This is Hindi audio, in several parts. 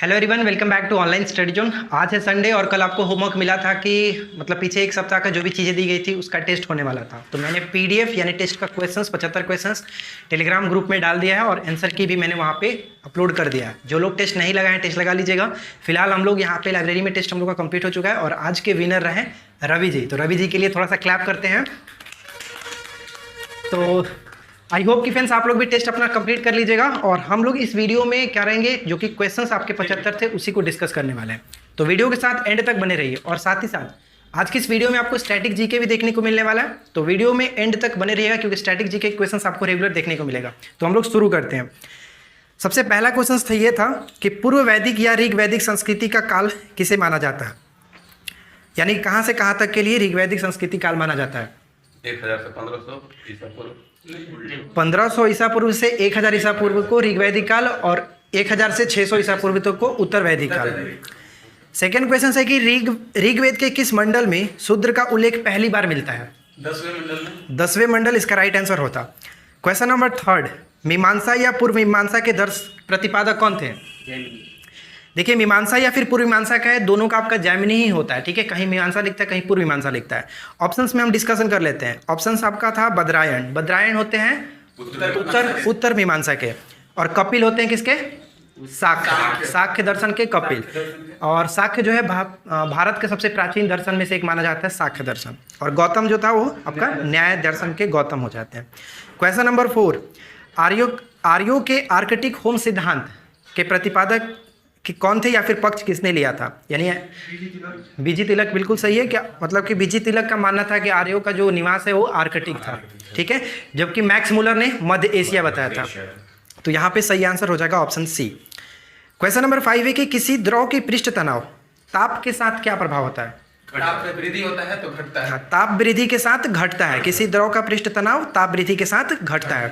Hello everyone, welcome back to online study zone. आज है संडे और कल आपको होमवर्क मिला था कि मतलब पीछे एक सप्ताह का जो भी चीज़ें दी गई थी उसका टेस्ट होने वाला था। तो मैंने पीडीएफ यानी टेस्ट का क्वेश्चंस 75 क्वेश्चंस टेलीग्राम ग्रुप में डाल दिया है और आंसर की भी मैंने वहाँ पे अपलोड कर दिया है। जो लोग टेस्ट नहीं लगाए हैं टेस्ट लगा लीजिएगा। फिलहाल हम लोग यहाँ पे लाइब्रेरी में टेस्ट हम लोग का कंप्लीट हो चुका है और आज के विनर रहे रवि जी। तो रवि जी के लिए थोड़ा सा क्लैप करते हैं। तो आई होप कि फ्रेंड्स आप लोग भी टेस्ट अपना कंप्लीट कर लीजिएगा और हम लोग इस वीडियो में क्या रहेंगे, जो कि क्वेश्चंस आपके 75 थे उसी को डिस्कस करने वाले हैं। तो वीडियो के साथ एंड तक बने रहिए और साथ ही साथ आज की इस वीडियो में आपको स्टैटिक जीके भी देखने को मिलने वाला है। तो वीडियो में एंड तक बने रहिएगा क्योंकि स्टैटिक जीके क्वेश्चंस आपको रेगुलर देखने को मिलेगा। तो हम लोग शुरू करते हैं। सबसे पहला क्वेश्चन था ये था कि पूर्व वैदिक या ऋग वैदिक संस्कृति का काल किसे माना जाता है, यानी कहाँ से कहाँ तक के लिए ऋग वैदिक संस्कृति काल माना जाता है। 1000 से 1500 ईसा पूर्व। 1500 ईसा पूर्व से 1000 ईसा पूर्व को ऋग वैदिक काल और 1000 से 600 ईसा पूर्व तक को उत्तर वैदिक काल। सेकेंड क्वेश्चन है कि ऋग्वेद के किस मंडल में शूद्र का उल्लेख पहली बार मिलता है। 10वें मंडल में। 10वें मंडल इसका राइट आंसर होता। क्वेश्चन नंबर थर्ड, मीमांसा या पूर्व मीमांसा के दर्श प्रतिपादक कौन थे। देखिए, मीमांसा या फिर पूर्व मीमांसा का है, दोनों का आपका जैमिनी ही होता है। ठीक है, कहीं मीमांसा लिखता है कहीं पूर्व मीमांसा लिखता है। ऑप्शंस में हम डिस्कशन कर लेते हैं। ऑप्शंस आपका था बद्रायण। बद्रायण होते हैं उत्तर मीमांसा के और कपिल होते हैं किसके, साक्य दर्शन के कपिल। और साक्य जो है भारत के सबसे प्राचीन दर्शन में से एक माना जाता है साक्य दर्शन। और गौतम जो था वो आपका न्याय दर्शन के गौतम हो जाते हैं। क्वेश्चन नंबर 4, आर्यों के आर्कटिक होम सिद्धांत के प्रतिपादक कि कौन थे या फिर पक्ष किसने लिया था, यानी बीजी तिलक। बिल्कुल सही है। क्या मतलब कि बीजी तिलक का मानना था कि आर्यों का जो निवास है वो आर्कटिक था। ठीक है, जबकि मैक्स मुलर ने मध्य एशिया बताया था। तो यहाँ पे सही आंसर हो जाएगा ऑप्शन सी। क्वेश्चन नंबर 5 है कि किसी द्रव की पृष्ठ तनाव ताप के साथ क्या प्रभाव होता है। ताप में वृद्धि होता है तो घटता है। ताप वृद्धि के साथ घटता है। किसी द्रव का पृष्ठ तनाव ताप वृद्धि के साथ घटता है।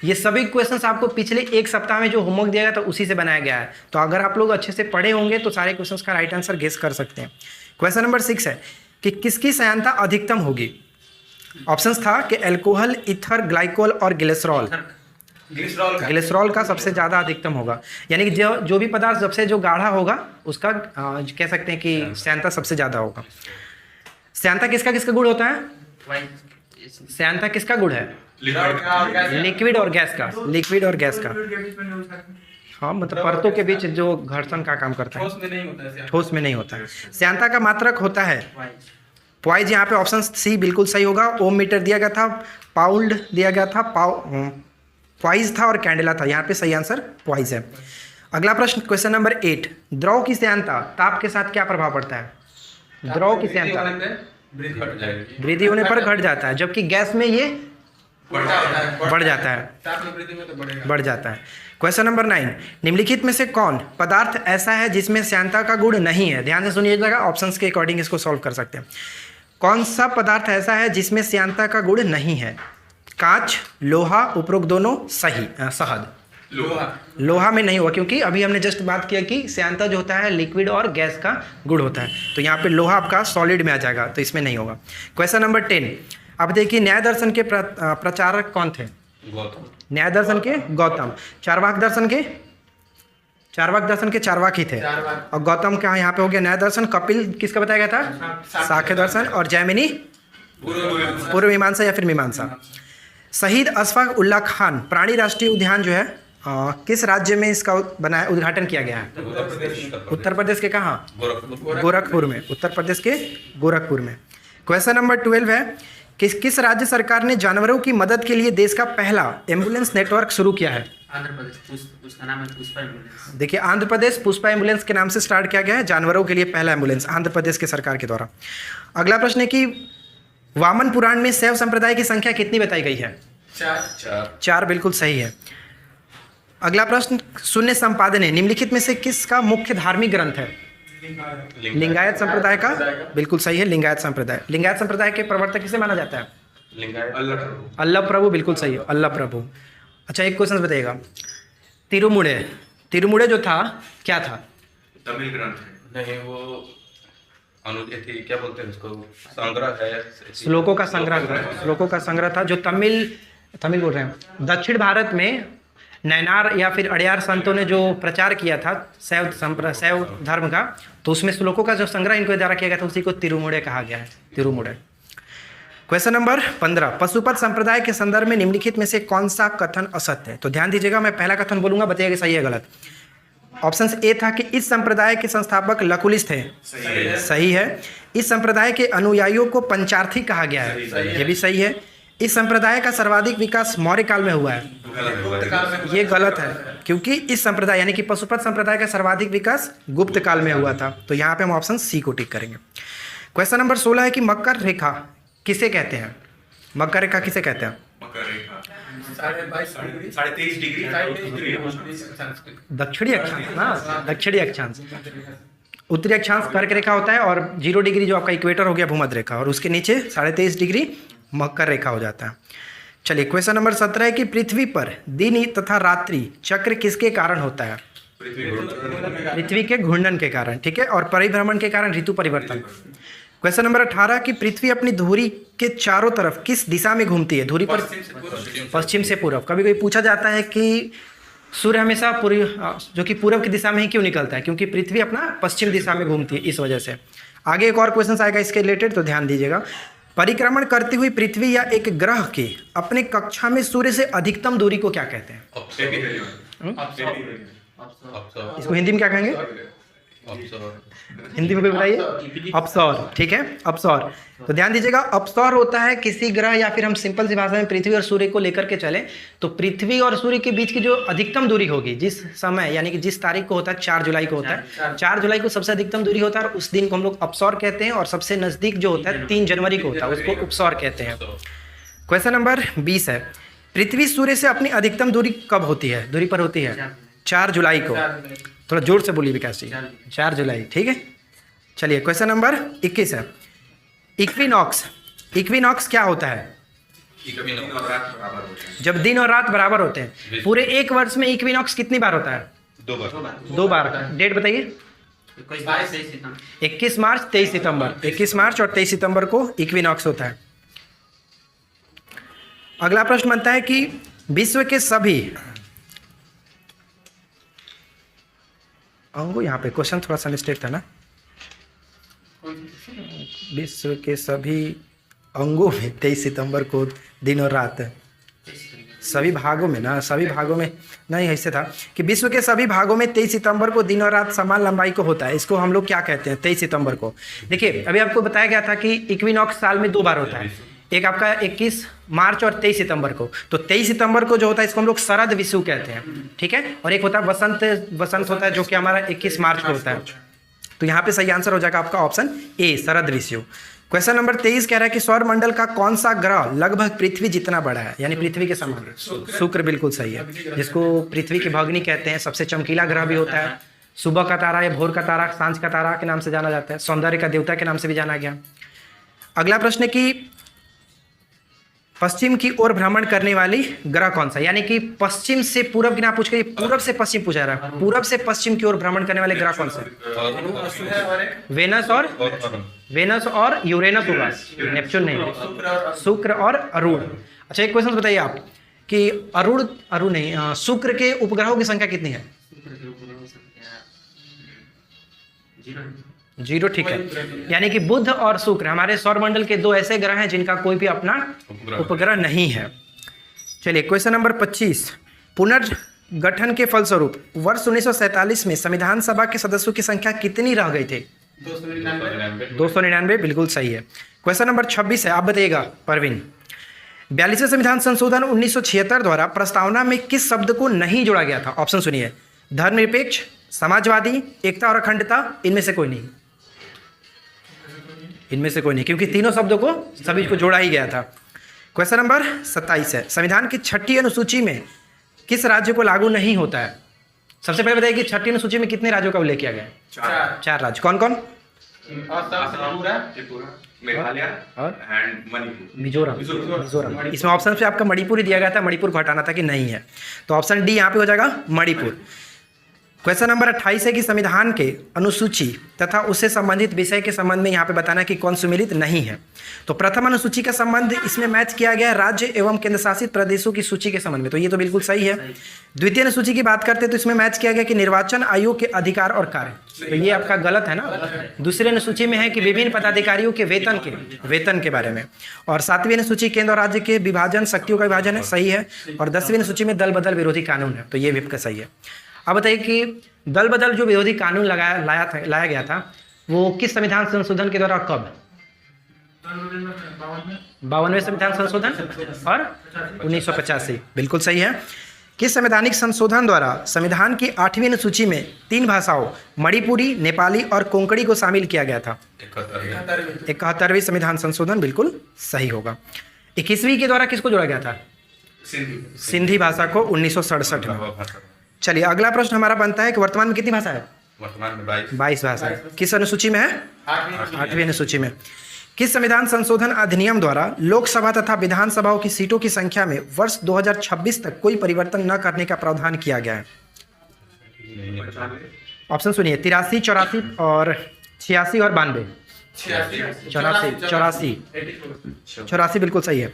ये सभी क्वेश्चंस आपको पिछले एक सप्ताह में जो होमवर्क दिया गया था उसी से बनाया गया है। तो अगर आप लोग अच्छे से पढ़े होंगे तो सारे क्वेश्चंस का राइट आंसर गेस कर सकते हैं। क्वेश्चन नंबर 6 है कि किसकी सांद्रता अधिकतम होगी। ऑप्शंस था कि अल्कोहल, ईथर, ग्लाइकोल और ग्लिसरॉल। ग्लिसरॉल का सबसे ज़्यादा अधिकतम होगा, यानी कि जो भी पदार्थ सबसे जो गाढ़ा होगा उसका कह सकते हैं कि सांद्रता सबसे ज़्यादा होगा। सांद्रता किसका किसका गुण होता है। सांद्रता किसका गुण है, लिक्विड और गैस का। लिक्विड और गैस का, हाँ, मतलब परतों के बीच जो घर्षण का काम करता है, ठोस में नहीं होता है। सांद्रता का मात्रक होता है पॉइज। यहाँ पे ऑप्शन सी बिल्कुल सही होगा। ओम मीटर दिया गया था, पाउल्ड दिया गया था, पॉइज था और कैंडेला था। यहाँ पे सही आंसर पॉइज है। अगला प्रश्न क्वेश्चन नंबर 8, द्रव की सांद्रता ताप के साथ क्या प्रभाव पड़ता है। द्रव की सांद्रता वृद्धि होने पर घट जाता है, जबकि गैस में ये बढ़ जाता है, बढ़ जाता है। क्वेश्चन नंबर 9, निम्नलिखित में से कौन पदार्थ ऐसा है जिसमें सांद्रता का गुण नहीं है। ध्यान से सुनिएगा, ऑप्शंस के अकॉर्डिंग इसको सॉल्व कर सकते हैं। कौन सा पदार्थ ऐसा है जिसमें सांद्रता का गुण नहीं है। कांच, लोहा, उपरोक्त दोनों, सही शहद। लोहा में नहीं हुआ क्योंकि अभी हमने जस्ट बात किया कि सांद्रता जो होता है लिक्विड और गैस का गुण होता है। तो यहाँ पे लोहा आपका सॉलिड में आ जाएगा, तो इसमें नहीं होगा। क्वेश्चन नंबर 10, अब देखिए न्याय दर्शन के प्रचारक कौन थे। न्याय दर्शन के गौतम। चारवाक दर्शन के चारवाक ही थे। और गौतम का यहाँ पे हो गया न्याय दर्शन। कपिल किसका बताया गया था, साक्य दर्शन। और जैमिनी पूर्व मीमांसा या फिर मीमांसा। शहीद अशफाक उल्लाह खान प्राणी राष्ट्रीय उद्यान जो है किस राज्य में इसका बनाया उद्घाटन किया गया है। उत्तर प्रदेश के कहाँ, गोरखपुर में। उत्तर प्रदेश के गोरखपुर में। क्वेश्चन नंबर 12 है कि किस राज्य सरकार ने जानवरों की मदद के लिए देश का पहला एम्बुलेंस नेटवर्क शुरू किया है। आंध्र प्रदेश, उसका नाम है पुष्पा एम्बुलेंस। देखिए, आंध्र प्रदेश पुष्पा एम्बुलेंस के नाम से स्टार्ट किया गया है जानवरों के लिए पहला एम्बुलेंस आंध्र प्रदेश के सरकार के द्वारा। अगला प्रश्न है कि वामन पुराण में शैव संप्रदाय की संख्या कितनी बताई गई है। 4। बिल्कुल सही है। अगला प्रश्न, शून्य संपादन निम्नलिखित में से किसका मुख्य धार्मिक ग्रंथ है। लिंगायत संप्रदाय का। बिल्कुल सही है, लिंगायत संप्रदाय। लिंगायत संप्रदाय के प्रवर्तक किसे माना जाता है। अल्लभ प्रभु। बिल्कुल सही है, अल्लभ प्रभु। अच्छा, एक क्वेश्चन बताइएगा, तिरुमुड़े जो था क्या था। तमिल ग्रंथ है। नहीं, वो क्या बोलते हैं उसको, संग्रह है, श्लोकों का संग्रह था। श्लोकों का संग्रह था जो तमिल बोल रहे हैं। दक्षिण भारत में नैनार या फिर अड़यार संतों ने जो प्रचार किया था शैव धर्म का, तो उसमें श्लोकों का जो संग्रह इनको द्वारा किया गया था उसी को तिरुमुड़े कहा गया है, तिरुमुड़े। क्वेश्चन नंबर 15, पशुपत संप्रदाय के संदर्भ में निम्नलिखित में से कौन सा कथन असत्य है? तो ध्यान दीजिएगा, मैं पहला कथन बोलूंगा, बताइएगा सही है गलत। ऑप्शन ए था कि इस संप्रदाय के संस्थापक लकुलिस थे, सही है। इस संप्रदाय के अनुयायियों को पंचार्थी कहा गया है, ये भी सही है। इस संप्रदाय का सर्वाधिक विकास मौर्य काल में हुआ है, ये गलत है, क्योंकि इस संप्रदाय यानी कि पशुपत संप्रदाय का सर्वाधिक विकास गुप्त काल में हुआ था। तो यहाँ पे हम ऑप्शन सी को टिक करेंगे। क्वेश्चन नंबर 16 है कि मकर रेखा किसे कहते हैं? मकर रेखा किसे कहते हैं? दक्षिणी अक्षांश, हाँ दक्षिणी अक्षांश। उत्तरी अक्षांश कर्क रेखा होता है और 0 डिग्री जो आपका इक्वेटर हो गया भूमध्य रेखा, और उसके नीचे 23.5 डिग्री मकर रेखा हो जाता है। चलिए क्वेश्चन नंबर 17 है कि पृथ्वी पर दिन तथा रात्रि चक्र किसके कारण होता है? पृथ्वी के घूर्णन के कारण, ठीक है, और परिभ्रमण के कारण ऋतु परिवर्तन। क्वेश्चन नंबर 18 कि पृथ्वी अपनी धुरी के चारों तरफ किस दिशा में घूमती है? धुरी पर पश्चिम से पूर्व। कभी कभी पूछा जाता है कि सूर्य हमेशा जो कि पूर्व की दिशा में ही क्यों निकलता है? क्योंकि पृथ्वी अपना पश्चिम दिशा में घूमती है, इस वजह से। आगे एक और क्वेश्चन आएगा इसके रिलेटेड, तो ध्यान दीजिएगा। परिक्रमण करती हुई पृथ्वी या एक ग्रह के अपने कक्षा में सूर्य से अधिकतम दूरी को क्या कहते हैं? इसको हिंदी में क्या कहेंगे? हिंदी में कोई बताइए? अपसौर, ठीक है, अपसौर। तो ध्यान दीजिएगा, अपसौर होता है किसी ग्रह या फिर हम सिंपल सी भाषा में पृथ्वी और सूर्य को लेकर के चले तो पृथ्वी और सूर्य के बीच की जो अधिकतम दूरी होगी, जिस समय यानी कि जिस तारीख को होता है 4 जुलाई को होता है, 4 जुलाई को सबसे अधिकतम दूरी होता है और उस दिन को हम लोग अपसौर कहते हैं। और सबसे नजदीक जो होता है 3 जनवरी को होता है, उसको उपसौर कहते हैं। क्वेश्चन नंबर 20 है, पृथ्वी सूर्य से अपनी अधिकतम दूरी कब होती है? दूरी पर होती है 4 जुलाई को। थोड़ा जोर से बोलिए विकास जी। 4 जुलाई, ठीक है। चलिए क्वेश्चन नंबर 21 है, इक्विनॉक्स। इक्विनॉक्स क्या होता है? जब दिन और रात बराबर होते हैं। पूरे एक वर्ष में इक्विनॉक्स कितनी बार होता है? 2 बार। डेट बताइए। 21 मार्च 23 सितंबर। 21 मार्च और 23 सितंबर को इक्विनॉक्स होता है। अगला प्रश्न बनता है कि विश्व के सभी अंगों, यहाँ पे क्वेश्चन थोड़ा सा मिस्टेक था ना, विश्व के सभी अंगों में 23 सितंबर को दिन और रात, सभी भागों में ना, सभी भागों में नहीं, ऐसे था कि विश्व के सभी भागों में 23 सितंबर को दिन और रात समान लंबाई को होता है। इसको हम लोग क्या कहते हैं? 23 सितंबर को। देखिए अभी आपको बताया गया था कि इक्विनॉक्स साल में 2 बार होता है, एक आपका 21 मार्च और 23 सितंबर को। तो 23 सितंबर को जो होता है इसको हम लोग शरद विषु कहते हैं, ठीक है। और एक होता है वसंत होता है जो कि हमारा 21 मार्च को होता है। तो यहाँ पे सही आंसर हो जाएगा आपका option A, Sharad Vishu. Question number 23 कह रहा है कि सौर मंडल का कौन सा ग्रह लगभग पृथ्वी जितना बड़ा है, यानी पृथ्वी के समान? शुक्र बिल्कुल सही है, जिसको पृथ्वी की भगिनी कहते हैं। सबसे चमकीला ग्रह भी होता है, सुबह का तारा या भोर का तारा, सांझ का तारा के नाम से जाना जाता है, सौंदर्य का देवता के नाम से भी जाना गया। अगला प्रश्न है कि पश्चिम की ओर भ्रमण करने वाली ग्रह कौन सा? यानी कि पश्चिम से पूरब की ना पूछ के पूरब से पश्चिम पूछा जा रहा है, पूरब से पश्चिम की ओर भ्रमण करने वाले ग्रह कौन सा? वेनस और यूरेनस होगा, नेपच्यून नहीं, शुक्र और अरुण। अच्छा एक क्वेश्चन बताइए आप कि अरुण नहीं, शुक्र के उपग्रहों की संख्या कितनी है? 0, ठीक है। यानी कि बुध और शुक्र हमारे सौरमंडल के 2 ऐसे ग्रह हैं जिनका कोई भी अपना उपग्रह नहीं है। चलिए क्वेश्चन नंबर 25, पुनर्गठन के फलस्वरूप वर्ष 1947 में संविधान सभा के सदस्यों की संख्या कितनी रह गई थी? 299, बिल्कुल सही है। क्वेश्चन नंबर 26 है, आप बताइएगा परवीन। 42वें संविधान संशोधन 1976 द्वारा प्रस्तावना में किस शब्द को नहीं जोड़ा गया था? ऑप्शन सुनिए, धर्मनिरपेक्ष, समाजवादी, एकता और अखंडता, इनमें से कोई नहीं। इनमें से कोई नहीं, क्योंकि तीनों शब्दों को सभी को जोड़ा ही गया था। क्वेश्चन नंबर 27 है, संविधान की 6ठी अनुसूची में किस राज्य को लागू नहीं होता है? सबसे पहले बताइए कि 6ठी अनुसूची में कितने राज्यों का उल्लेख किया गया है? 4 राज्य। कौन कौन? मेघालय और मिजोरम। इसमें ऑप्शन पे आपका मणिपुर ही दिया गया था, मणिपुर को हटाना था कि नहीं है, तो ऑप्शन डी यहाँ पे हो जाएगा मणिपुर। क्वेश्चन नंबर 28 है कि संविधान के अनुसूची तथा उससे संबंधित विषय के संबंध में यहाँ पे बताना कि कौन सुमेलित नहीं है। तो प्रथम अनुसूची का संबंध इसमें मैच किया गया है राज्य एवं केंद्र शासित प्रदेशों की सूची के संबंध में, तो ये तो बिल्कुल सही है। द्वितीय अनुसूची की बात करते हैं तो इसमें मैच किया गया कि निर्वाचन आयोग के अधिकार और कार्य, तो ये आपका गलत है ना। दूसरी अनुसूची में है कि विभिन्न पदाधिकारियों के वेतन के बारे में। और सातवीं अनुसूची केंद्र और राज्य के विभाजन, शक्तियों का विभाजन है, सही है। और 10वीं अनुसूची में दल बदल विरोधी कानून है, तो ये भी आपका सही है। अब बताइए कि दल बदल जो विरोधी कानून लाया गया था वो किस संविधान संशोधन के द्वारा, कब? 52वें संविधान संशोधन और 1985, बिल्कुल सही है। किस संवैधानिक संशोधन द्वारा संविधान की 8वीं अनुसूची में 3 भाषाओं मणिपुरी, नेपाली और कोंकणी को शामिल किया गया था? 71वें संविधान संशोधन, बिल्कुल सही होगा। 21वीं के द्वारा किसको जोड़ा गया था? सिंधी भाषा को 1967 में। चलिए अगला प्रश्न हमारा बनता है कि वर्तमान में कितनी भाषा है? वर्तमान में 22 भाषा है। किस अनुसूची में है? 8वीं अनुसूची में। किस संविधान संशोधन अधिनियम द्वारा लोकसभा तथा विधानसभाओं की सीटों की संख्या में वर्ष 2026 तक कोई परिवर्तन न करने का प्रावधान किया गया है? ऑप्शन सुनिए, 83, 84 और 86 और 92। 84 बिल्कुल सही है।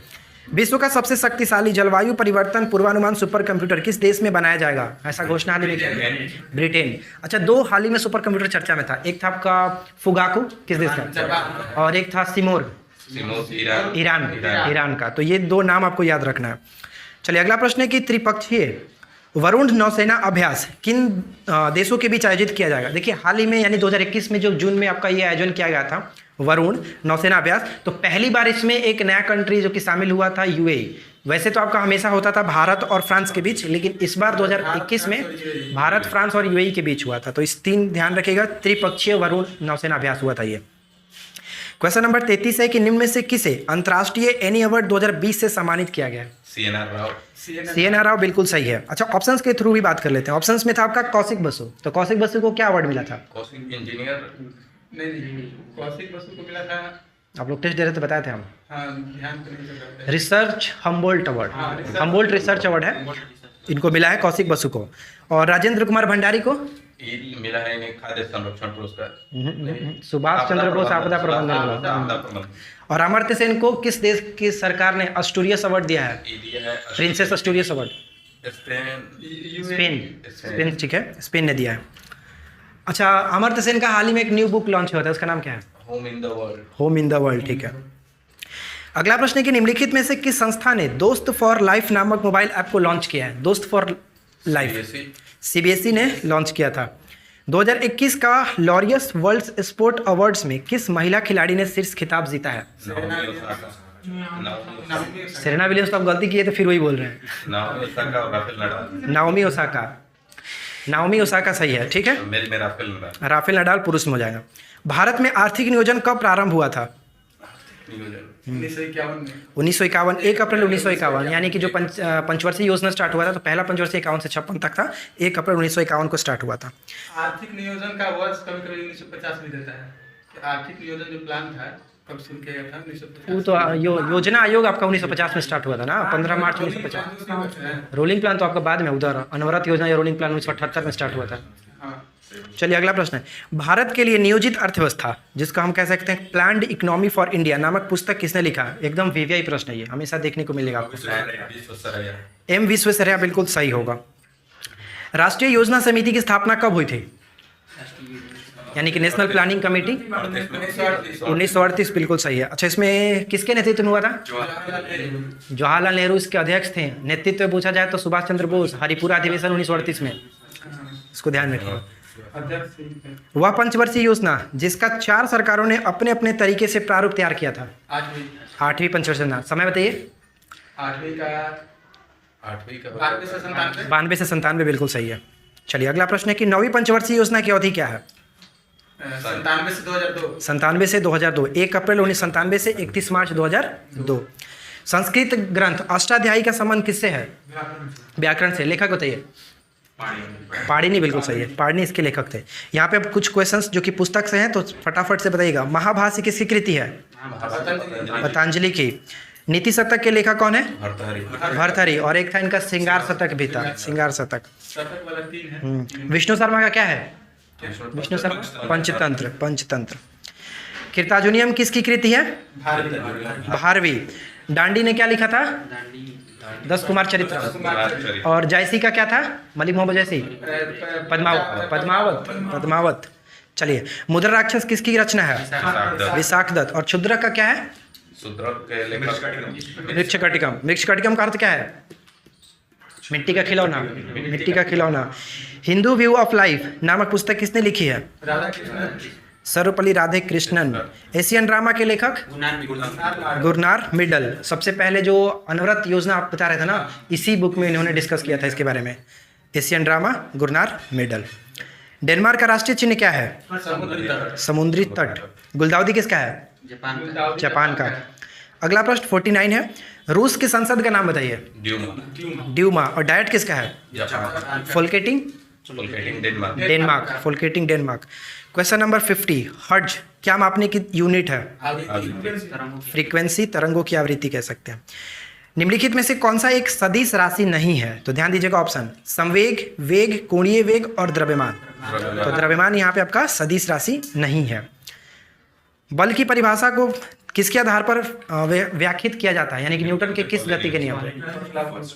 विश्व का सबसे शक्तिशाली जलवायु परिवर्तन पूर्वानुमान सुपर कंप्यूटर किस देश में बनाया जाएगा? ऐसा घोषणा हाल ही में किया गया, ब्रिटेन। अच्छा, 2 हाल ही में सुपर कंप्यूटर चर्चा में था, एक था आपका फुगाकू, किस देश का, और एक था सिमोर, ईरान का। तो ये 2 नाम आपको याद रखना है। चलिए अगला प्रश्न है कि त्रिपक्षीय वरुण नौसेना अभ्यास किन देशों के बीच आयोजित किया जाएगा? देखिए हाल ही में यानी 2021 में जो जून में आपका ये आयोजन किया गया था वरुण नौसेना अभ्यास, तो पहली बार इसमें एक नया कंट्री जो कि शामिल हुआ था यूएई। वैसे तो आपका हमेशा होता था भारत और फ्रांस के बीच, लेकिन इस बार 2021 में भारत, फ्रांस और यूएई के बीच हुआ था। तो इस 3 ध्यान रखिएगा, त्रिपक्षीय वरुण नौसेना अभ्यास हुआ था ये। क्वेश्चन नंबर 33 है कि निम्न में से किसे अंतर्राष्ट्रीय एनी अवार्ड 2020 से सम्मानित किया गया? CNR राव, बिल्कुल सही है। अच्छा, ऑप्शंस के थ्रू भी बात कर लेते हैं। ऑप्शंस में था आपका कौशिक बसु, तो कौशिक बसु को क्या अवार्ड मिला था? कौशिक इंजीनियर नहीं, कौशिक बसु को मिला था, आप लोग टेस्ट दे रहे थे, बताए थे हम। ध्यान तो नहीं चल रहा था। Research Humboldt award, Humboldt research award है, इनको मिला है कौशिक बसु को। और राजेंद्र कुमार भंडारी को मिला है इन्हें खाद्य संरक्षण पुरस्कार। सुभाष चंद्र बोस आपदा प्रबंधन। और अमर्त्य सेन को किस देश की सरकार ने अस्टूरियस अवार्ड दिया है? प्रिंसेस अस्टूरियस अवार्ड, स्पेन, ठीक है, स्पेन ने दिया है। अच्छा, अमर्त्य सेन का हाल ही में एक न्यू बुक लॉन्च हुआ था, उसका नाम क्या है? होम इन द वर्ल्ड, ठीक है। अगला प्रश्न है कि निम्नलिखित में से किस संस्था ने दोस्त फॉर लाइफ नामक मोबाइल ऐप को लॉन्च किया है? दोस्त फॉर लाइफ CBSE ने लॉन्च किया था। 2021 का लॉरियस वर्ल्ड स्पोर्ट अवार्ड्स में किस महिला खिलाड़ी ने शीर्ष खिताब जीता है? सेरेना विलियम्स, तो आप गलती किए तो फिर वही बोल रहे हैं। नाओमी ओसाका सही है, ठीक है। राफेल नडाल पुरुष में हो जाएगा। भारत में आर्थिक नियोजन कब प्रारंभ हुआ था? 1951, 1 अप्रैल 1951, यानी कि जो पंचवर्षीय योजना स्टार्ट हुआ था, तो पहला पंचवर्षीय 51 से 56 तक था, 1 अप्रैल 1951 को स्टार्ट हुआ था। आर्थिक नियोजन का वर्ष कभी-कभी 1950 भी देता है। आर्थिक नियोजन जो प्लान था कब शुरू किया गया था? 1950। वो तो योजना आयोग आपका 1950 में स्टार्ट हुआ था ना, 15 मार्च 1950। रोलिंग प्लान तो आपका बाद में, उधर अनवरत योजना या रोलिंग प्लान 1978 में स्टार्ट हुआ था। चलिए अगला प्रश्न है, भारत के लिए नियोजित अर्थव्यवस्था, जिसका हम कह सकते हैं प्लान्ड इकोनॉमी फॉर इंडिया नामक पुस्तक किसने लिखा? एकदम VVI प्रश्न है ये, हमेशा देखने को मिलेगा आपको। M विश्वेश्वरैया, बिल्कुल सही होगा। राष्ट्रीय योजना समिति की स्थापना कब हुई थी? यानी कि नेशनल प्लानिंग कमेटी 1938, बिल्कुल सही है। अच्छा, इसमें किसके नेतृत्व में हुआ था? जवाहरलाल नेहरू इसके अध्यक्ष थे। नेतृत्व पूछा जाए तो सुभाष चंद्र बोस, हरिपुरा अधिवेशन 1938 में, इसको ध्यान रखिए। वह पंचवर्षीय योजना जिसका 4 सरकारों ने अपने अपने तरीके से प्रारूप तैयार किया था? 8वीं पंचवर्षीय योजना। समय बताइए। 8वीं का 92 से 97, बिल्कुल सही है। चलिए अगला प्रश्न है कि 9वीं पंचवर्षीय योजना की अवधि क्या है? 97 से 2002, 1 अप्रैल 1997 से 31 मार्च 2002। संस्कृत ग्रंथ अष्टाध्यायी का संबंध किससे है? व्याकरण से। लेखक बताइए। पाणिनि, बिल्कुल सही है, पाणिनि इसके लेखक थे। यहाँ पे अब कुछ क्वेश्चंस जो कि पुस्तक से हैं, तो फटाफट से बताइएगा। महाभाष्य किसकी कृति है? पतंजलि की। नीति शतक के लेखक कौन है? भर्तृहरि। और एक था इनका श्रृंगार शतक भी था, श्रृंगार शतक। शतक वाला 3 है। विष्णु शर्मा का क्या है? विष्णु शर्मा पंचतंत्र। पंचतंत्र। कीर्तार्जुनियम किसकी कृति है? भारवी। डांडी ने क्या लिखा था? दांडी 10 कुमार चरित्र। और जायसी का क्या था? मलिक मोहम्मद जायसी पद्मावत। पद्मावत पद्मावत। चलिए, मुद्रा राक्षस किसकी रचना है? विशाख दत्त। और क्षुद्रक का क्या है? शूद्रक के लेखक मृक्षकटिकम। मृक्षकटिकम का अर्थ क्या है? मिट्टी का खिलौना। मिट्टी का खिलौना। हिंदू व्यू ऑफ लाइफ नामक पुस्तक किसने लिखी है? राधा कृष्ण सर्वपल्ली राधे कृष्णन। एशियन ड्रामा के लेखक? गुरनार मिडल। सबसे पहले जो अनवरत योजना आप बता रहे थे ना, इसी बुक में इन्होंने डिस्कस किया था इसके बारे में। Asian Drama Gunnar Myrdal. Denmark का राष्ट्रीय चिन्ह क्या है? समुद्री तट। समुद्री तट। गुलदाउदी किसका है? जापान जापान का। अगला प्रश्न 49 है। रूस की संसद का नाम बताइए। ड्यूमा। और डायट किसका है? Japan. Folketing Denmark. Denmark. Folketing Denmark. Question number 50। Hertz क्या मापने की यूनिट है? फ्रीक्वेंसी, तरंगों की आवृत्ति कह सकते हैं। निम्नलिखित में से कौन सा एक सदिश राशि नहीं है? तो ध्यान दीजिएगा ऑप्शन। संवेग, वेग, कोणीय वेग और द्रव्यमान। तो द्रव्यमान यहाँ पे आपका सदिश राशि नहीं है। बल की परिभाषा को किसके आधार पर व्याख्यात किया जाता है? यानी कि न्यूटन के किस गति के नियम पर?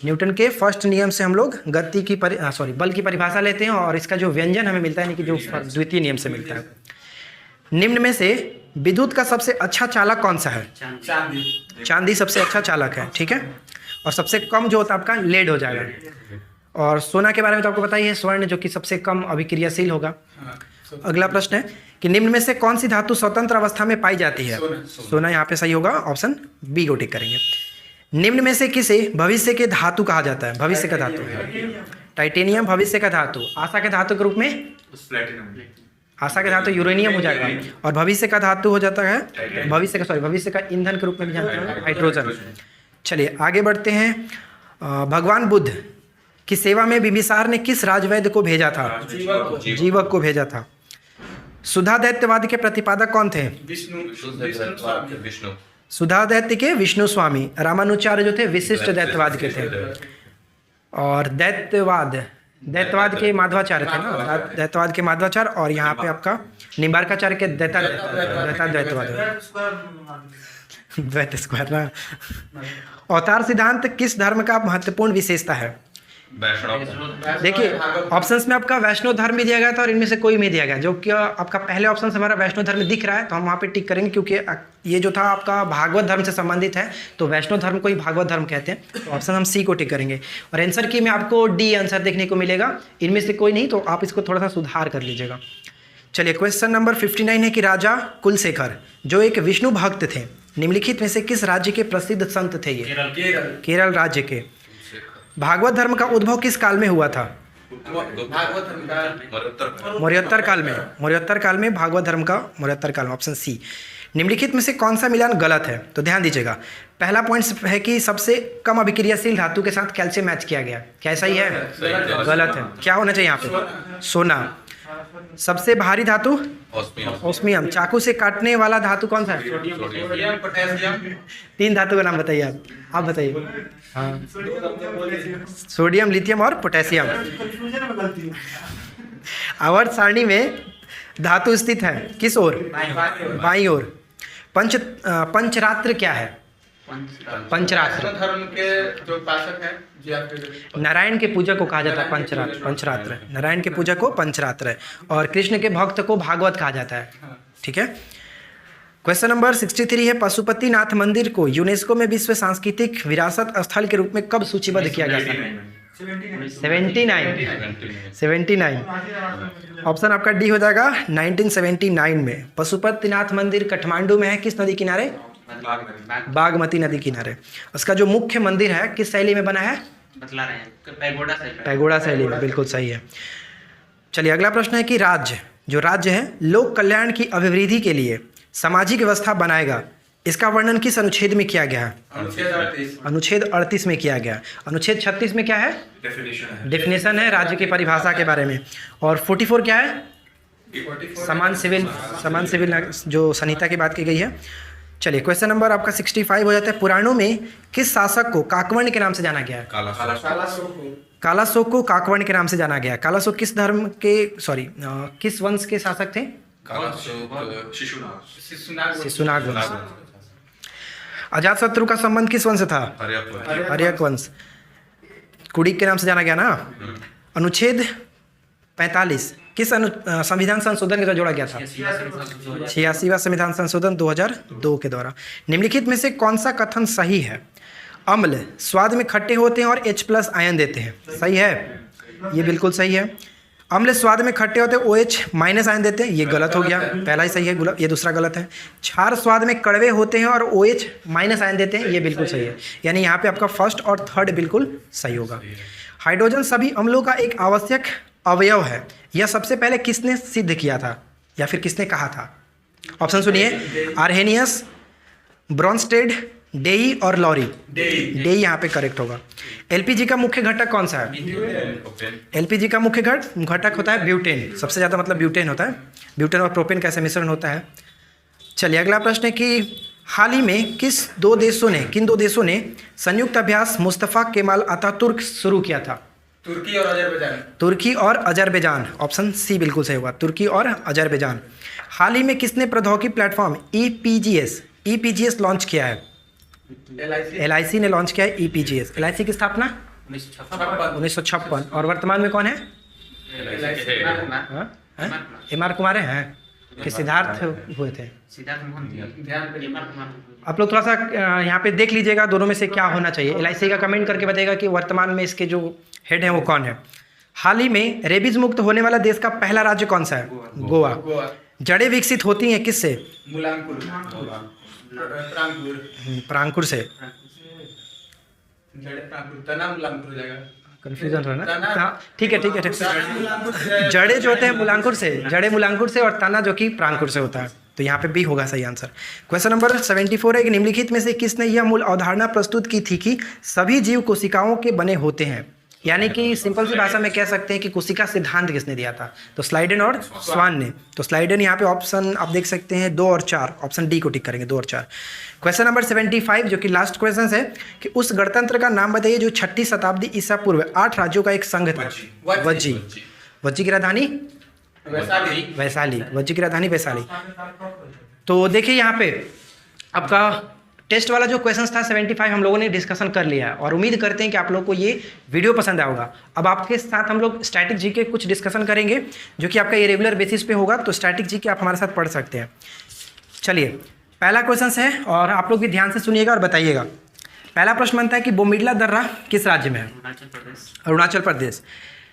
न्यूटन के फर्स्ट नियम से हम लोग गति की बल की परिभाषा लेते हैं, और इसका जो व्यंजन हमें मिलता है यानी कि जो द्वितीय नियम से मिलता है। निम्न में से विद्युत का सबसे अच्छा चालक कौन सा है? चांदी। चांदी सबसे अच्छा चालक है, ठीक है। और सबसे कम जो होता है आपका लेड हो जाएगा। और सोना के बारे में तो आपको पता ही है, स्वर्ण जो कि सबसे कम अभिक्रियाशील होगा। अगला प्रश्न है कि निम्न में से कौन सी धातु स्वतंत्र अवस्था में पाई जाती है? सोना यहाँ पे सही होगा, ऑप्शन बी को टिक करेंगे। निम्न में से किसे भविष्य के धातु कहा जाता है? भविष्य का धातु टाइटेनियम भविष्य का धातु। आशा के धातु के रूप में आशा के धातु यूरेनियम हो जाएगा, और भविष्य का धातु हो जाता है भविष्य का ईंधन के रूप में भी जानते हैं हाइड्रोजन। चलिए आगे बढ़ते हैं। भगवान बुद्ध की सेवा में बिंबिसार ने किस राजवैद्य को भेजा था? जीवक को भेजा था। सुधा दैत्यवाद के प्रतिपादक कौन थे? विष्णु। सुधा दैत्य के विष्णु स्वामी। रामानुचार्य जो थे विशिष्ट दैत्यवाद के थे। और दैत्यवाद के माधवाचार्य थे ना, दैत्यवाद के माधवाचार्य। और यहाँ पे आपका निम्बार्काचार्य के द्वैतवाद द्वैत स्क्वायर ना। अवतार सिद्धांत किस धर्म का महत्वपूर्ण विशेषता है? वैष्णव। देखिए ऑप्शंस में आपका वैष्णव धर्म भी दिया गया था, और इनमें से कोई नहीं दिया गया। जो कि आपका पहले ऑप्शन से हमारा वैष्णव धर्म दिख रहा है, तो हम वहाँ पे टिक करेंगे, क्योंकि ये जो था आपका भागवत धर्म से संबंधित है, तो वैष्णव धर्म को ही भागवत धर्म कहते हैं। तो ऑप्शन हम सी को टिक करेंगे। और आंसर की में आपको डी आंसर देखने को मिलेगा। इनमें से कोई नहीं, तो आप इसको थोड़ा सा सुधार कर लीजिएगा। चलिए क्वेश्चन नंबर 59 है कि राजा कुलशेखर जो एक विष्णु भक्त थे, निम्नलिखित में से किस राज्य के प्रसिद्ध संत थे? ये केरल राज्य के। भागवत धर्म का उद्भव किस काल में हुआ था? मौर्योत्तर काल में। मौर्योत्तर काल में भागवत धर्म का मौर्योत्तर काल में, ऑप्शन सी। निम्नलिखित में से कौन सा मिलान गलत है? तो ध्यान दीजिएगा, पहला पॉइंट है कि सबसे कम अभिक्रियाशील धातु के साथ कैल्शियम मैच किया गया। क्या ऐसा ही है? गलत है। क्या होना चाहिए यहाँ पे? सोना। सबसे भारी धातु ओस्मियम। चाकू से काटने वाला धातु कौन सा है? तीन धातु का नाम बताइए आप बताइए। हाँ, सोडियम, लिथियम और पोटेशियम। आवर्त सारणी में धातु स्थित है किस ओर? बाईं ओर। पंचरात्र क्या है? पंचरात्र धर्म के जो पाशक हैं जी आपके नारायण के पूजा को कहा जाता है पंचरात्र। नारायण के पूजा को पंचरात्र है, और कृष्ण के भक्त को भागवत कहा जाता है, ठीक है। क्वेश्चन नंबर 63 है पशुपतिनाथ मंदिर को यूनेस्को में विश्व सांस्कृतिक विरासत स्थल के रूप में कब सूचीबद्ध किया गया था? 79। ऑप्शन आपका डी हो जाएगा 1979 में। पशुपतिनाथ मंदिर काठमांडू में है, किस नदी किनारे? बागमती नदी किनारे। उसका जो मुख्य मंदिर है किस शैली में बना है? बतला रहे हैं पैगोडा शैली में, बिल्कुल सही है। चलिए अगला प्रश्न है कि राज्य है लोक कल्याण की अभिवृद्धि के लिए सामाजिक व्यवस्था बनाएगा, इसका वर्णन किस अनुच्छेद में किया गया है? अनुच्छेद 38 में किया गया। अनुच्छेद 36 में क्या है? डेफिनेशन है राज्य की परिभाषा के बारे में। और 44 क्या है? समान सिविल जो संहिता की बात की गई है। चलिए क्वेश्चन नंबर आपका 65 हो जाता है। पुराणों में किस शासक को काकवर्ण के नाम से जाना गया है? काला कालाशोक को काकवर्ण के नाम से जाना गया है। कालाशोक किस धर्म के किस वंश के शासक थे? शिशुनाग वंश। अजातशत्रु का संबंध किस वंश से था? हर्यक वंश। कुड़िक के नाम से जाना गया ना। अनुच्छेद 45 किस संविधान संशोधन के द्वारा जोड़ा गया था? 86वां संविधान संशोधन 2002 के द्वारा। निम्नलिखित में से कौन सा कथन सही है? अम्ल स्वाद में खट्टे होते हैं और H+ आयन देते हैं, सही है? ये बिल्कुल सही है। अम्ल स्वाद में खट्टे होते हैं, OH- आयन देते हैं, ये गलत हो गया, पहला ही सही है, ये दूसरा गलत है। क्षार स्वाद में कड़वे होते हैं और OH- आयन देते हैं, ये बिल्कुल सही है। यानी यहाँ पे आपका फर्स्ट और थर्ड बिल्कुल सही होगा। हाइड्रोजन सभी अम्लों का एक आवश्यक अवयव है, यह सबसे पहले किसने सिद्ध किया था या फिर किसने कहा था? ऑप्शन सुनिए, आर्हेनियस, ब्रॉन्स्टेड, डेई और लॉरी। डेई यहाँ पे करेक्ट होगा। एलपीजी का मुख्य घटक कौन सा है? एलपीजी का मुख्य घटक होता है ब्यूटेन, सबसे ज़्यादा मतलब ब्यूटेन होता है। ब्यूटेन और प्रोपेन का ऐसा मिश्रण होता है। चलिए अगला प्रश्न है कि हाल ही में किन दो देशों ने संयुक्त अभ्यास मुस्तफ़ा केमाल अतातुर्क शुरू किया था? तुर्की और अजरबैजान। ऑप्शन सी बिल्कुल सही होगा, तुर्की और अजरबैजान। हाल ही में किसने प्रौद्योगिकी प्लेटफॉर्म ईपीजीएस लॉन्च किया है? LIC ने लॉन्च किया है ईपीजीएस। LIC की स्थापना 1956। और वर्तमान में कौन है? MR कुमार हैं कि सिद्धार्थ हुए थे? आप लोग थोड़ा सा यहाँ पे देख लीजिएगा दोनों में से क्या होना चाहिए। LIC का कमेंट करके बताएगा कि वर्तमान में इसके जो हेड हैं वो कौन है। हाल ही में रेबीज मुक्त होने वाला देश का पहला राज्य कौन सा है? गोवा। जड़ें विकसित होती हैं किससे? प्रांकुर से। कंफ्यूजन हो रहा है ना? ठीक है जड़े जो होते हैं मूलांकुर से, जड़े मूलांकुर से और तना जो कि प्रांकुर से होता है, तो यहाँ पे बी होगा सही आंसर। क्वेश्चन नंबर 74 है कि निम्नलिखित में से किसने यह मूल अवधारणा प्रस्तुत की थी कि सभी जीव कोशिकाओं के बने होते हैं? यानी कि सिंपल सी भाषा में कह सकते हैं कि कोशिका सिद्धांत किसने दिया था? तो स्लाइडेन और स्वान ने। तो स्लाइडेन यहाँ पे ऑप्शन आप देख सकते हैं 2 और 4, ऑप्शन डी को टिक करेंगे 2 और 4। क्वेश्चन नंबर 75 जो कि लास्ट क्वेश्चन है कि उस गणतंत्र का नाम बताइए जो 6ठी शताब्दी ईसा पूर्व 8 राज्यों का एक संघ था। वज्जी की राजधानी वैशाली। वज्जी की राजधानी वैशाली। तो देखिए यहाँ पे आपका टेस्ट वाला जो क्वेश्चन था 75 हम लोगों ने डिस्कशन कर लिया है और उम्मीद करते हैं कि आप लोगों को ये वीडियो पसंद आएगा। अब आपके साथ हम लोग स्टैटिक जी के कुछ डिस्कशन करेंगे जो कि आपका ये रेगुलर बेसिस पे होगा, तो स्टैटिक जी के आप हमारे साथ पढ़ सकते हैं। चलिए पहला क्वेश्चन है और आप लोग भी ध्यान से सुनिएगा और बताइएगा। पहला प्रश्न बनता है कि बोमिडला दर्रा किस राज्य में है? अरुणाचल प्रदेश।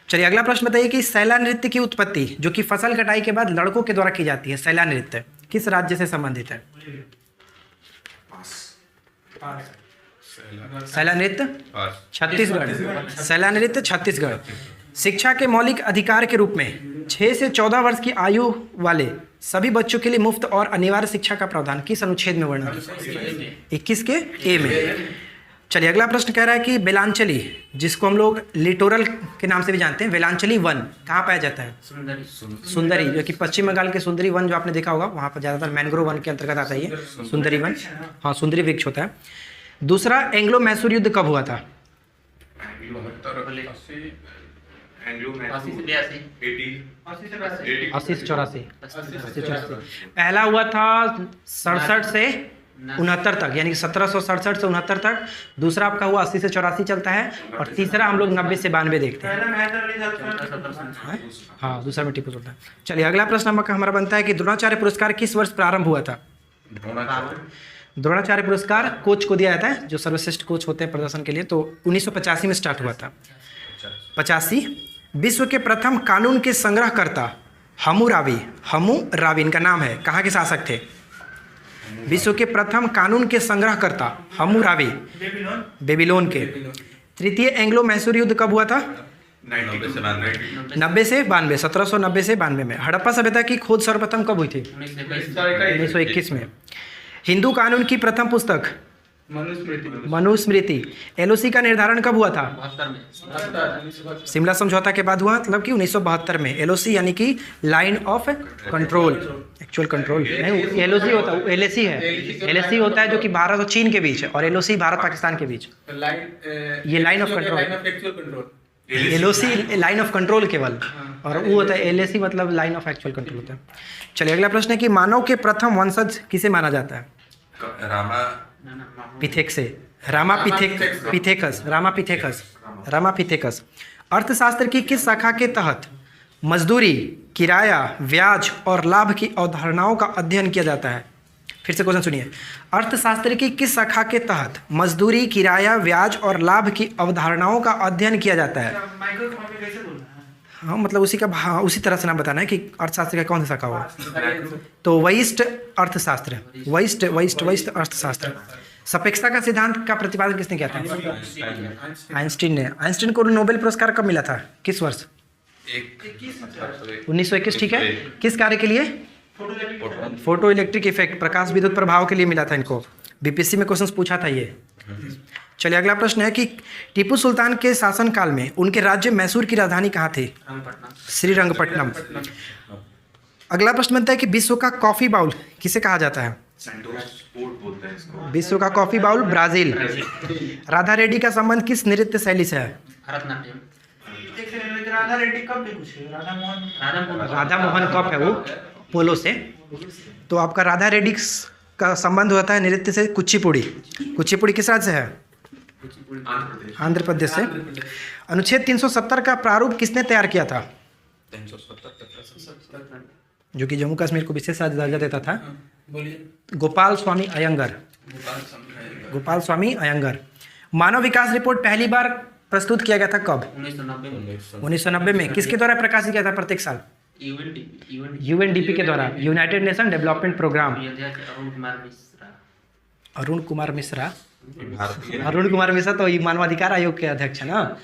चलिए अगला प्रश्न बताइए कि सैला नृत्य की उत्पत्ति जो कि फसल कटाई के बाद लड़कों के द्वारा की जाती है, सैला नृत्य किस राज्य से संबंधित है? सैला नृत्य छत्तीसगढ़। सैला नृत्य छत्तीसगढ़। शिक्षा के मौलिक अधिकार के रूप में 6 से 14 वर्ष की आयु वाले सभी बच्चों के लिए मुफ्त और अनिवार्य शिक्षा का प्रावधान किस अनुच्छेद में वर्णन? 21 के ए में। चलिए अगला प्रश्न कह रहा है कि बेलांचली जिसको हम लोग लिटोरल के नाम से भी जानते हैं, बेलांचली वन कहाँ पाया जाता है? सुंदरी जो कि पश्चिम बंगाल के सुंदरी वन जो आपने देखा होगा, वहाँ पर ज़्यादातर मैंग्रोव वन के अंतर्गत आता है ये सुंदरी वन। हाँ सुंदरी वृक्ष होता है। दूसरा एंग्लो मैसूर युद्ध कब हुआ था? 80 से 84। पहला हुआ था 67 से 69 तक, यानी 1767 से 69 तक। दूसरा आपका हुआ 80 से 84 चलता है और तीसरा हम लोग 90 से 92 देखते हैं। हाँ दूसरा में टिप्पू चलता है। चलिए अगला प्रश्न हमारा बनता है कि द्रोणाचार्य पुरस्कार किस वर्ष प्रारंभ हुआ था? द्रोणाचार्य पुरस्कार कोच को दिया जाता है जो सर्वश्रेष्ठ कोच होते हैं प्रदर्शन के लिए, तो 1985 में स्टार्ट हुआ था। 85। विश्व के प्रथम कानून के संग्रहकर्ता हम्मुराबी इनका नाम है, कहाँ के शासक थे? विश्व के प्रथम कानून के संग्रहकर्ता हम्मुराबी बेबीलोन के। तृतीय एंग्लो मैसूर युद्ध कब हुआ था? 90 से 92। 1790 से 92 में। हड़प्पा सभ्यता की खोज सर्वप्रथम कब हुई थी? 1921 में। हिंदू कानून की प्रथम पुस्तक मनुस्मृति मनुस्मृति। एलओसी का निर्धारण कब हुआ था? 72 में। 1972 शिमला समझौता के बाद हुआ, मतलब कि 1972 में। एलओसी यानी कि line of control, actual control नहीं, एलओसी होता है, एलएसी है। एलएसी होता है जो कि भारत और चीन के बीच है, और एलओसी भारत पाकिस्तान के बीच। लाइन ये line of control, line of actual control. LOC line of control केवल, और वो होता है एलएसी मतलब लाइन ऑफ एक्चुअल कंट्रोल होता है। चलिए अगला प्रश्न है कि मानव के प्रथम वंशज किसे माना जाता है? रामा पिथेक से, रामापिथेकस। अर्थशास्त्र की किस शाखा के तहत मजदूरी, किराया, ब्याज और लाभ की अवधारणाओं का अध्ययन किया जाता है? फिर से क्वेश्चन सुनिए। अर्थशास्त्र की किस शाखा के तहत मजदूरी, किराया, ब्याज और लाभ की अवधारणाओं का अध्ययन किया जाता है? हाँ मतलब उसी का उसी तरह से नाम बताना है कि अर्थशास्त्र का कौन सा शाखा हुआ। तो वैशिष्ट अर्थशास्त्र, वैशिष्ट अर्थशास्त्र। सापेक्षता का सिद्धांत का प्रतिपादन किसने किया था? आइंस्टीन ने। आइंस्टीन को नोबेल पुरस्कार कब मिला था? किस वर्ष? 1921। ठीक है, किस कार्य के लिए? फोटो इलेक्ट्रिक इफेक्ट, प्रकाश विद्युत प्रभाव के लिए मिला था इनको। बीपीएससी में क्वेश्चन पूछा था ये। चलिए अगला प्रश्न है कि टीपू सुल्तान के शासनकाल में उनके राज्य मैसूर की राजधानी कहाँ थी? श्रीरंगपट्टनम। अगला प्रश्न बनता है कि विश्व का कॉफी बाउल किसे कहा जाता है? विश्व का coffee bowl Brazil. Radha Reddy का संबंध किस नृत्य शैली से है? भरतनाट्यम। राधा मोहन कप है वो, पोलो से। तो आपका राधा रेड्डी का संबंध होता है नृत्य से कुचिपुड़ी। कुचिपुड़ी किस राज्य से है? आंध्र प्रदेश से। अनुच्छेद 370 का प्रारूप किसने तैयार किया था? जो कि जम्मू कश्मीर को विशेष दर्जा देता था। बोलिए। गोपाल स्वामी अयंगर। मानव विकास रिपोर्ट पहली बार प्रस्तुत किया गया था कब? 1990 में। किसके द्वारा प्रकाशित किया था प्रत्येक साल? यूएनडीपी के द्वारा, United Nation Development Programme. Arun Kumar Mishra तो ये मानवाधिकार आयोग के अध्यक्ष है ना।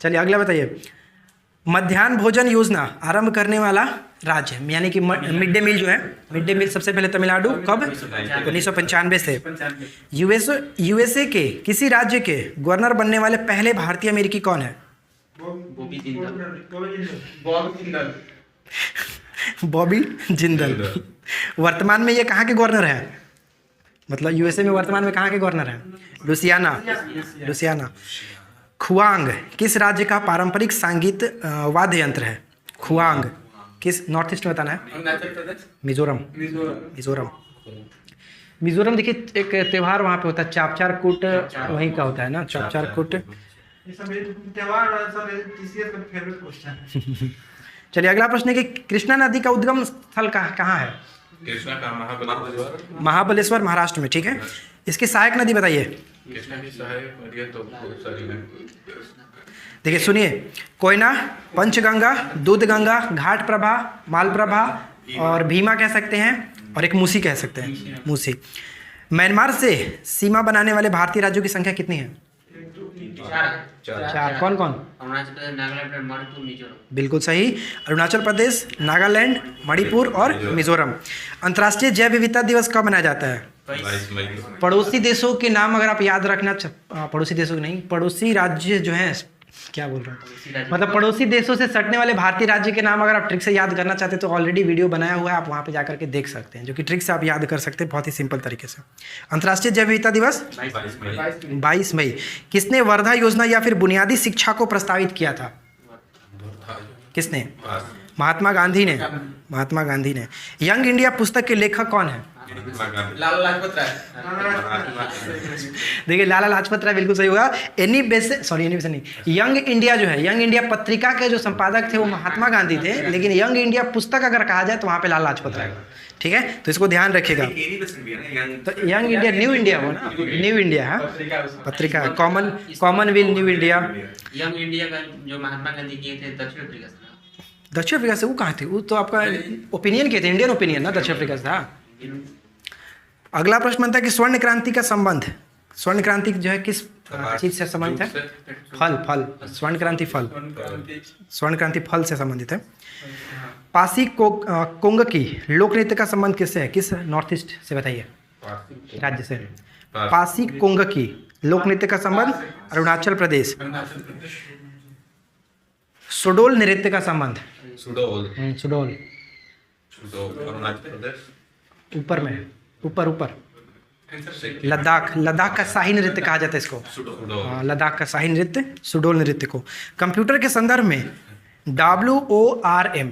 चलिए अगला बताइए। मध्याह्न भोजन योजना आरंभ करने वाला राज्य, यानी कि मिड डे मील जो है, मिड डे मील सबसे पहले तमिलनाडु, कब? 1995 से। यूएसए के किसी राज्य के गवर्नर बनने वाले पहले भारतीय अमेरिकी कौन है? बॉबी जिंदल। वर्तमान में ये कहाँ के गवर्नर हैं? मतलब यूएसए में वर्तमान में कहाँ के गवर्नर हैं? लुसियाना। खुआंग किस राज्य का पारंपरिक संगीत वाद्य यंत्र है? खुआंग किस नॉर्थ ईस्ट में बताना है? मिजोरम। देखिए एक त्यौहार वहाँ पे होता है, चापचारकूट वहीं का होता है ना, चापचारकूट। चलिए अगला प्रश्न है कि कृष्णा नदी का उद्गम स्थल कहाँ है? कृष्णा का महाबलेश्वर, महाराष्ट्र में। ठीक है, इसकी सहायक नदी बताइए। कृष्णा की सहायक नदियाँ तो बहुत सारी हैं। देखिए सुनिए, कोयना, पंचगंगा, दूधगंगा, घाट प्रभा, मालप्रभा और भीमा कह सकते हैं, और एक मूसी कह सकते हैं, मूसी। म्यांमार से सीमा बनाने वाले भारतीय राज्यों की संख्या कितनी है? 4। कौन कौन? अरुणाचल प्रदेश, नागालैंड, मणिपुर, मिजोरम। बिल्कुल सही। अरुणाचल प्रदेश, नागालैंड, मणिपुर और मिजोरम। अंतर्राष्ट्रीय जैव विविधता दिवस कब मनाया जाता है? 22 मई। पड़ोसी देशों के नाम अगर आप याद रखना, पड़ोसी देशों के नहीं, पड़ोसी राज्य जो हैं, क्या बोल रहा हूँ, मतलब पड़ोसी देशों से सटने वाले भारतीय राज्य के नाम अगर आप ट्रिक से याद करना चाहते हैं तो ऑलरेडी वीडियो बनाया हुआ है, आप वहाँ पे जाकर के देख सकते हैं, जो कि ट्रिक से आप याद कर सकते हैं बहुत ही सिंपल तरीके से। अंतर्राष्ट्रीय जैव विविधता दिवस 22 मई। किसने वर्धा योजना या फिर बुनियादी शिक्षा को प्रस्तावित किया था? किसने? महात्मा गांधी ने। यंग इंडिया पुस्तक के लेखक कौन है? लाला लाजपत राय। देखिए लाला लाजपत राय बिल्कुल सही होगा। यंग इंडिया जो है, यंग इंडिया पत्रिका के जो संपादक थे वो महात्मा गांधी थे, लेकिन यंग इंडिया पुस्तक अगर कहा जाए तो वहाँ पे लाला लाजपत राय। ठीक है, तो इसको ध्यान रखिएगा। तो यंग इंडिया, न्यू इंडिया हो ना, न्यू इंडिया है पत्रिका, Commonwealth new India. Young India का जो महात्मा गांधी किए थे दक्षिण अफ्रीका से। दक्षिण अफ्रीका से? वो कहाँ थे? वो तो आपका ओपिनियन के थे, इंडियन ओपिनियन ना, दक्षिण अफ्रीका से था। अगला प्रश्न बनता है कि स्वर्ण क्रांति का संबंध, स्वर्ण क्रांति जो है किस चीज से संबंधित है? फल। स्वर्ण क्रांति फल से संबंधित है। पासी कोंग की लोक नृत्य का संबंध किससे है? किस नॉर्थ ईस्ट से बताइए? पासी राज्य से। पासी कोंगकी लोक नृत्य का संबंध अरुणाचल प्रदेश। अरुणाचल प्रदेश। सुडोल नृत्य का संबंध सुडोल सुडोल सुडोल अरुणाचल प्रदेश। ऊपर में ऊपर ऊपर सिक्किम। लद्दाख लद्दाख का शाही नृत्य कहा जाता है इसको। सुडोल हाँ, लद्दाख का शाही नृत्य सुडोल नृत्य को। कंप्यूटर के संदर्भ में WORM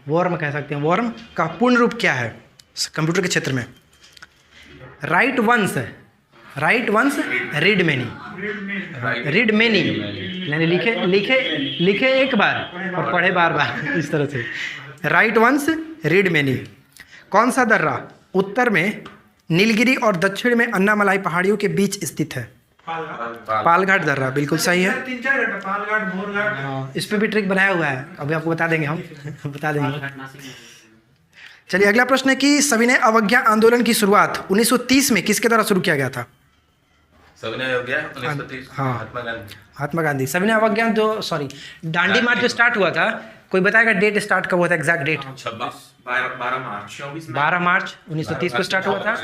वर्म कह सकते हैं। वर्म का पूर्ण रूप क्या है कंप्यूटर के क्षेत्र में? Write once read many. Read many यानी लिखे एक बार और पढ़े बार बार, इस तरह से। Write once read many. कौन सा दर्रा उत्तर में नीलगिरी और दक्षिण में अन्नामलाई पहाड़ियों के बीच स्थित है? पालघाट दर्रा, बिल्कुल सही है। 3-4 घाट, पालघाट, भोरघाट। हाँ, इस पे भी ट्रिक बनाया हुआ है, अभी आपको बता देंगे हम बता देंगे। बालघाट नासिक में। चलिए अगला प्रश्न है कि सविनय अवज्ञा आंदोलन की शुरुआत 1930 में किसके द्वारा शुरू किया गया था? सविनय अवज्ञा 1930। हाँ। महात्मा गांधी। महात्मा गांधी। सविनय अवज्ञा जो दांडी मार्च जो स्टार्ट हुआ था, कोई बताएगा डेट स्टार्ट कब हुआ था? एग्जैक्ट डेट 12 मार्च 12 मार्च 1930 को स्टार्ट हुआ था,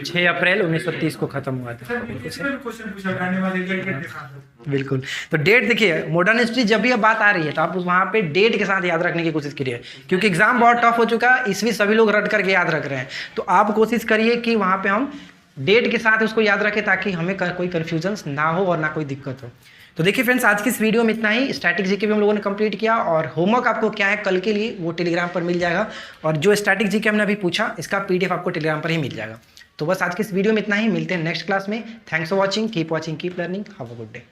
6 अप्रैल 1930 को खत्म हुआ था। इसमें क्वेश्चन पूछा जाने वाले डेट के साथ। बिल्कुल। तो डेट देखिए, मॉडर्न हिस्ट्री जब भी अब बात आ रही है तो आप वहाँ पे डेट के साथ याद रखने की कोशिश करिए, क्योंकि एग्जाम बहुत टफ हो चुका है, इसमें सभी लोग रट करके याद रख रहे हैं। तो आप कोशिश करिए कि वहाँ पे हम डेट के साथ उसको याद रखें, ताकि हमें कोई कन्फ्यूजन ना हो और ना कोई दिक्कत हो। तो देखिए फ्रेंड्स, आज की इस वीडियो में इतना ही। स्टैटिक जीके भी हम लोगों ने कंप्लीट किया, और होमवर्क आपको क्या है कल के लिए वो टेलीग्राम पर मिल जाएगा, और जो स्टैटिक जीके हमने अभी पूछा इसका PDF आपको टेलीग्राम पर ही मिल जाएगा। तो बस आज की इस वीडियो में इतना ही, मिलते हैं नेक्स्ट क्लास में। Thanks for watching, keep learning, have a good day.